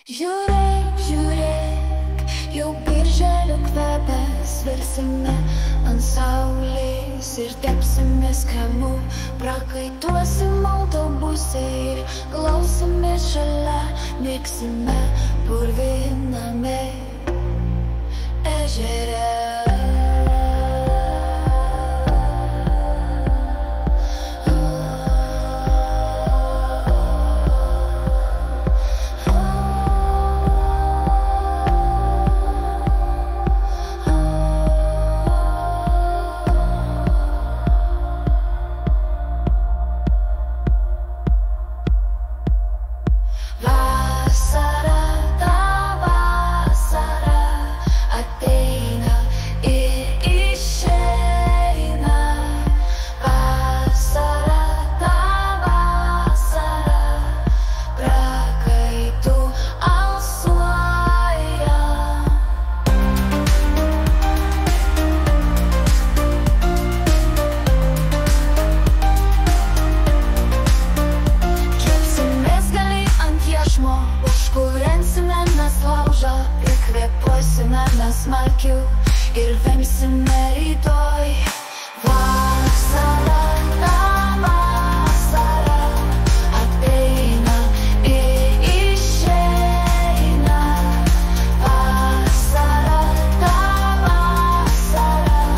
Žiūrėk, žiūrėk, jau birželio kvepias, virsime ant saulės ir tepsimės kremu, prakaituosim autobuse ir klausimės šalia, mėgsime purviname ežere. Užkūrensime mes laužą, prikvėpuosime mes smalkių ir vemsime rytoj. Vasara, ta vasara ateina ir išeina. Vasara, ta vasara,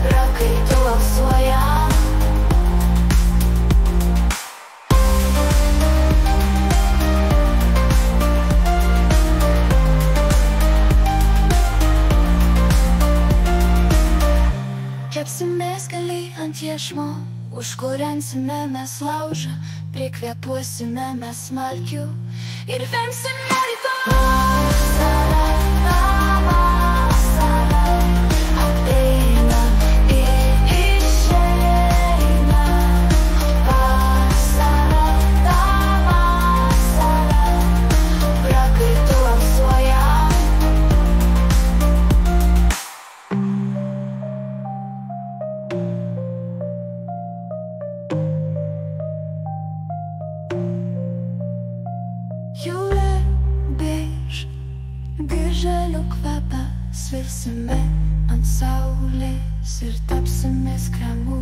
prakaitu alsuojam. Kepsimės gali ant iešmo, užkūrensime mes laužą, prikvėpuosime mes smalkių ir vemsime rytoj. Vasara, ta vasara ateina ir išeina. Vasara, ta vasara, prakaitu alsuojam. Jūra bėž, birželio kvapą, svirsime ant saulės ir tapsimės kremu.